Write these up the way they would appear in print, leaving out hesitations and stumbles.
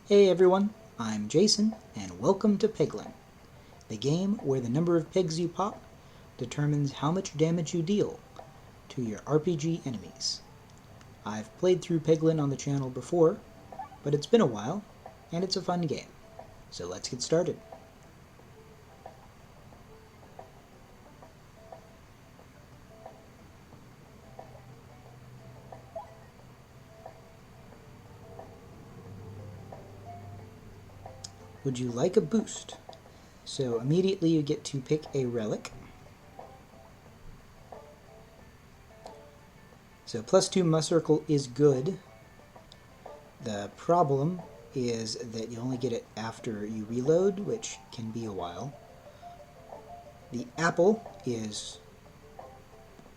Hey everyone, I'm Jason, and welcome to Peglin, the game where the number of pigs you pop determines how much damage you deal to your RPG enemies. I've played through Peglin on the channel before, but it's been a while, and it's a fun game. So let's get started. Would you like a boost? So immediately you get to pick a relic. So +2 Must Circle is good. The problem is that you only get it after you reload, which can be a while. The apple is,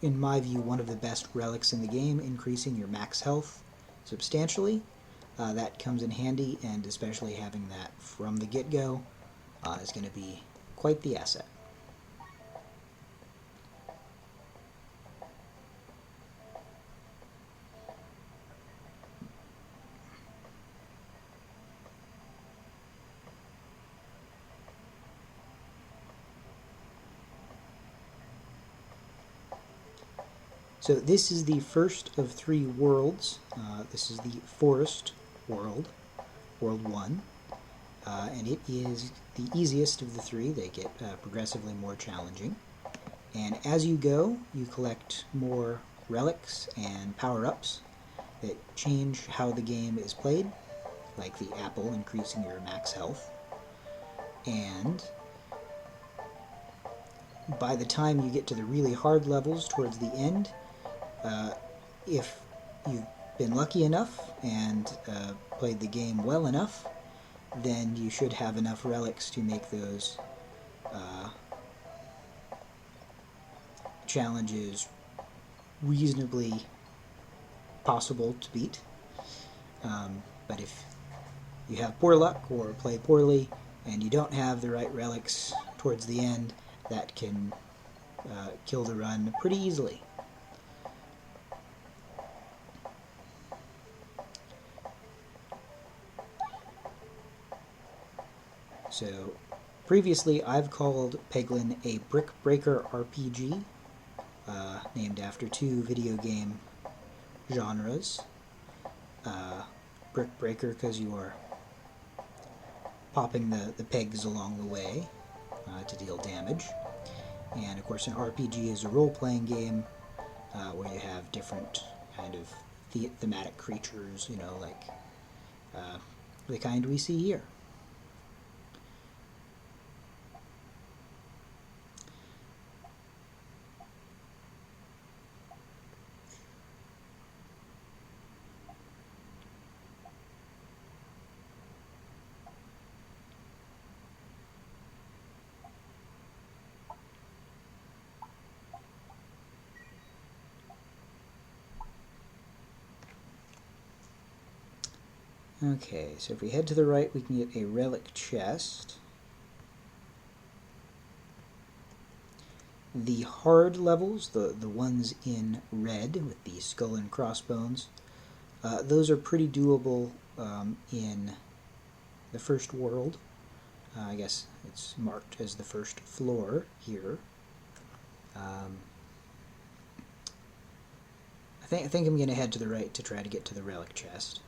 in my view, one of the best relics in the game, increasing your max health substantially. That comes in handy, and especially having that from the get-go is going to be quite the asset. So this is the first of 3 worlds. This is the forest world, World 1. And it is the easiest of the 3. They get progressively more challenging. And as you go, you collect more relics and power-ups that change how the game is played, like the apple increasing your max health. And by the time you get to the really hard levels towards the end, if you've been lucky enough and played the game well enough, then you should have enough relics to make those challenges reasonably possible to beat. But if you have poor luck or play poorly and you don't have the right relics towards the end, that can kill the run pretty easily. So previously I've called Peglin a brick breaker RPG, named after 2 video game genres. Brick breaker because you are popping the pegs along the way to deal damage. And of course an RPG is a role-playing game where you have different kind of thematic creatures, like the kind we see here. Okay, so if we head to the right, we can get a relic chest. The hard levels, the ones in red with the skull and crossbones, those are pretty doable in the first world. I guess it's marked as the first floor here. I think I'm going to head to the right to try to get to the relic chest.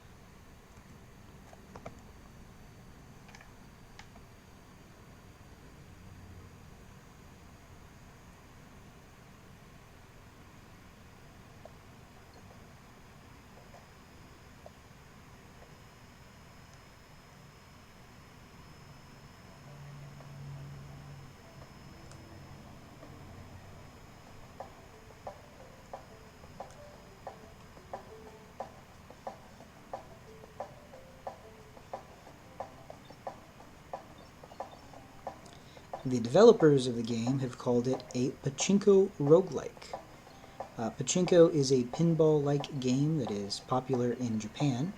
The developers of the game have called it a pachinko roguelike. Pachinko is a pinball-like game that is popular in Japan,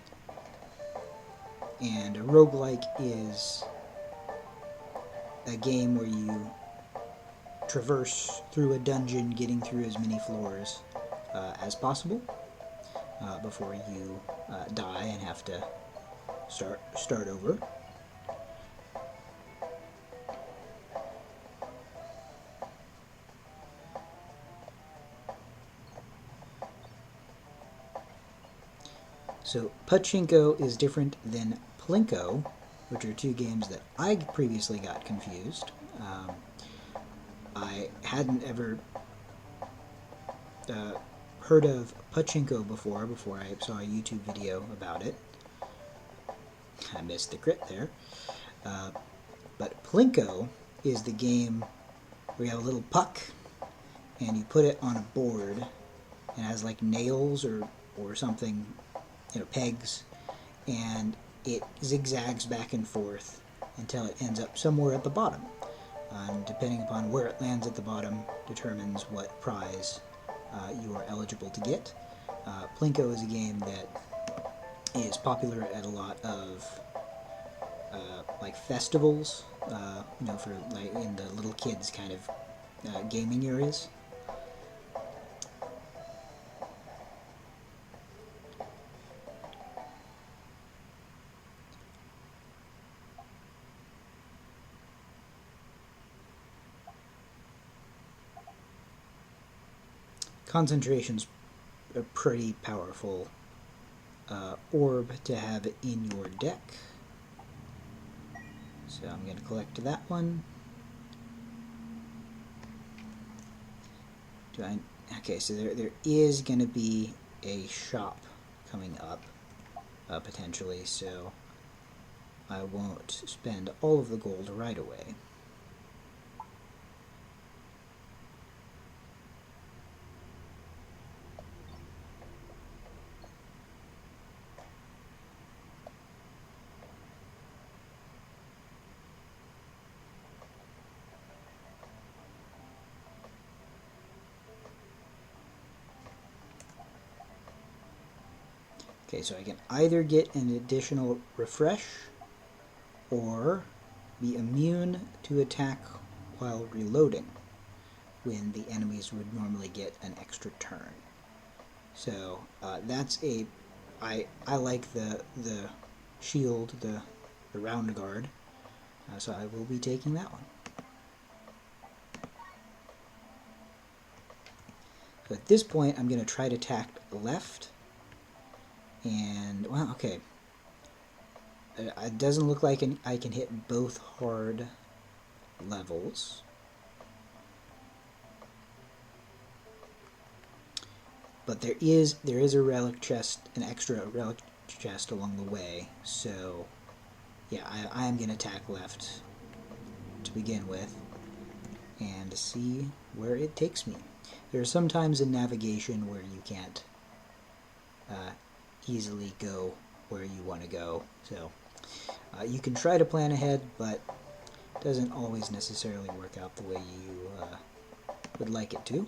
and a roguelike is a game where you traverse through a dungeon, getting through as many floors as possible before you die and have to start over. So Pachinko is different than Plinko, which are two games that I previously got confused. I hadn't ever heard of Pachinko before I saw a YouTube video about it. I missed the crit there. But Plinko is the game where you have a little puck and you put it on a board and it has like nails or something, pegs, and it zigzags back and forth until it ends up somewhere at the bottom. And depending upon where it lands at the bottom determines what prize you are eligible to get. Plinko is a game that is popular at a lot of like festivals, for like in the little kids kind of gaming areas. Concentration's a pretty powerful orb to have in your deck. So I'm going to collect that one. Okay, so there is going to be a shop coming up, potentially, so I won't spend all of the gold right away. Okay, so I can either get an additional refresh or be immune to attack while reloading, when the enemies would normally get an extra turn. So that's I like the shield, the round guard, so I will be taking that one. So at this point I'm going to try to tack left. And, well, okay. It doesn't look like I can hit both hard levels. But there is a relic chest, an extra relic chest along the way. So, yeah, I am going to tack left to begin with and see where it takes me. There are some times in navigation where you can't easily go where you want to go, so you can try to plan ahead, but it doesn't always necessarily work out the way you would like it to.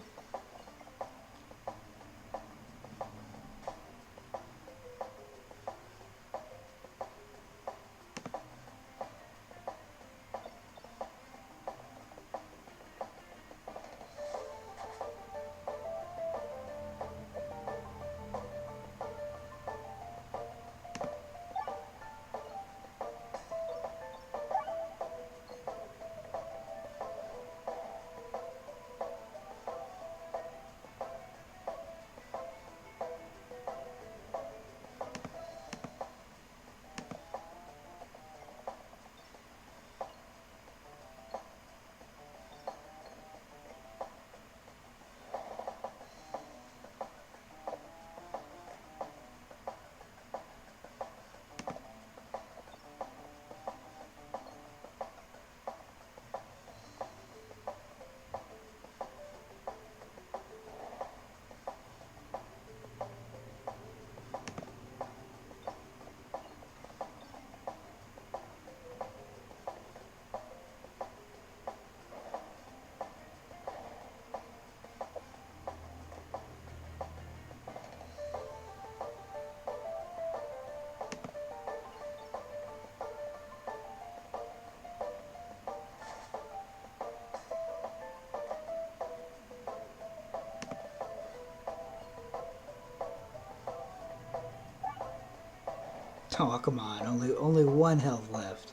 Oh, come on. Only one health left.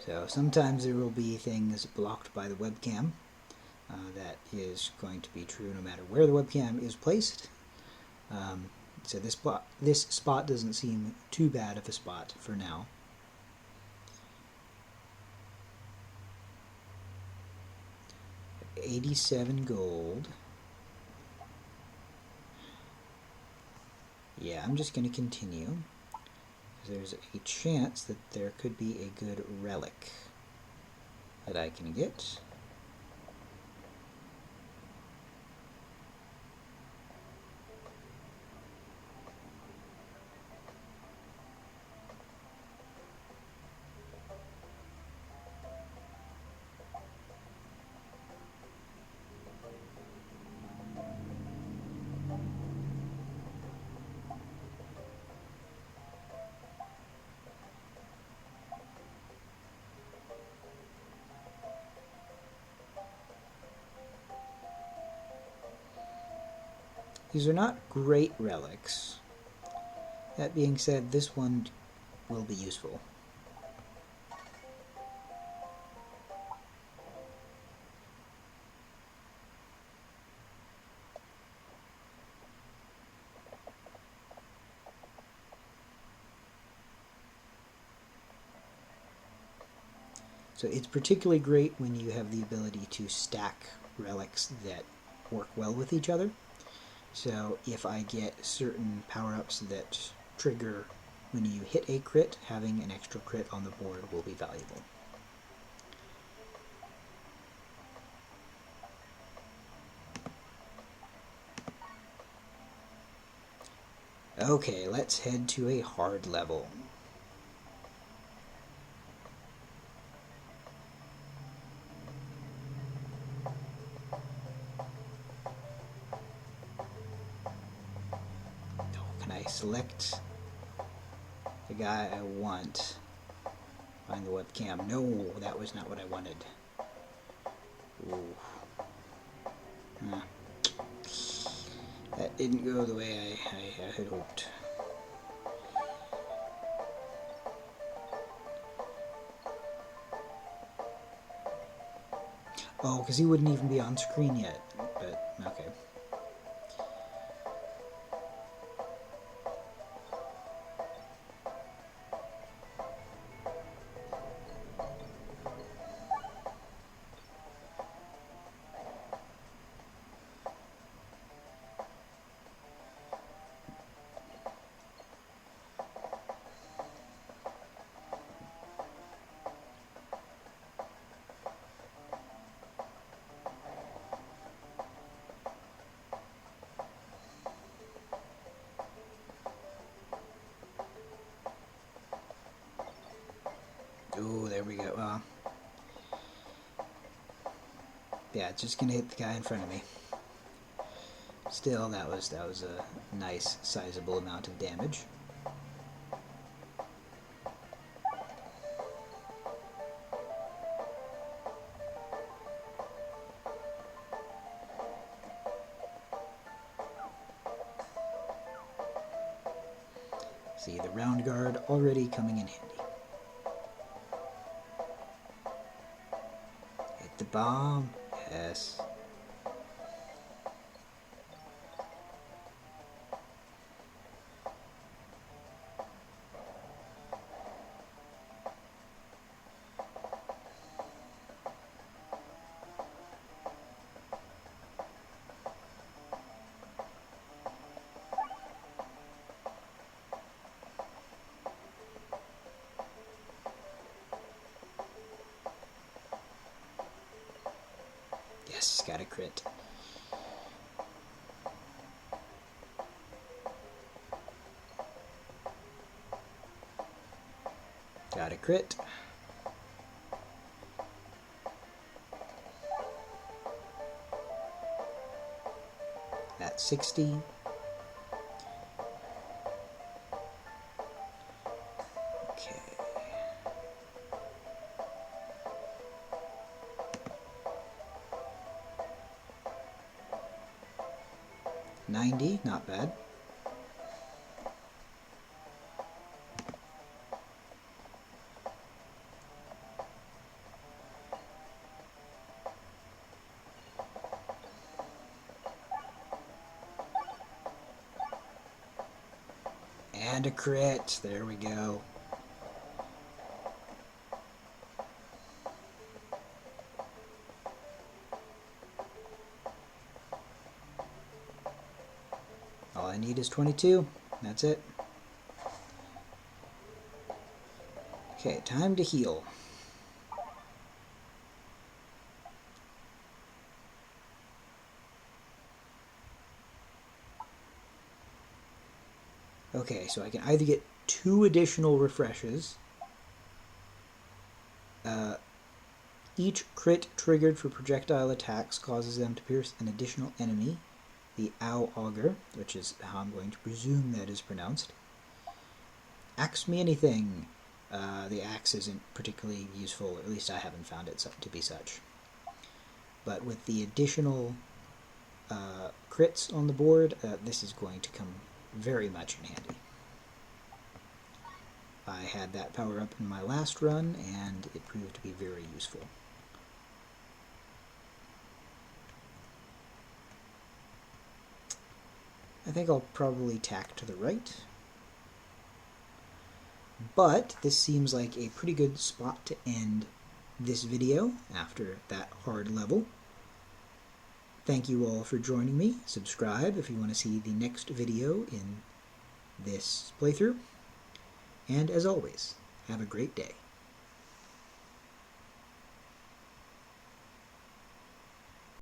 So sometimes there will be things blocked by the webcam. That is going to be true no matter where the webcam is placed. So this spot doesn't seem too bad of a spot for now. $87 gold. Yeah, I'm just going to continue. There's a chance that there could be a good relic that I can get. These are not great relics. That being said, this one will be useful. So it's particularly great when you have the ability to stack relics that work well with each other. So if I get certain power-ups that trigger when you hit a crit, having an extra crit on the board will be valuable. Okay, let's head to a hard level. Can I select the guy I want? Find the webcam. No, that was not what I wanted. Ooh. That didn't go the way I had hoped. Oh, because he wouldn't even be on screen yet. But, okay. Oh, there we go. Yeah, it's just gonna hit the guy in front of me. Still, that was a nice, sizable amount of damage. See, the round guard already coming in handy. Hit the bomb. Yes. Yes, got a crit. Got a crit. at 60. Okay. 90, not bad. And a crit. There we go. All I need is 22. That's it. Okay, time to heal. Okay, so I can either get 2 additional refreshes. Each crit triggered for projectile attacks causes them to pierce an additional enemy. The Ow Augur, which is how I'm going to presume that is pronounced. Axe me anything. The axe isn't particularly useful, or at least I haven't found it to be such. But with the additional crits on the board, this is going to come very much in handy. I had that power up in my last run, and it proved to be very useful. I think I'll probably tack to the right. But this seems like a pretty good spot to end this video after that hard level. Thank you all for joining me. Subscribe if you want to see the next video in this playthrough. And as always, have a great day.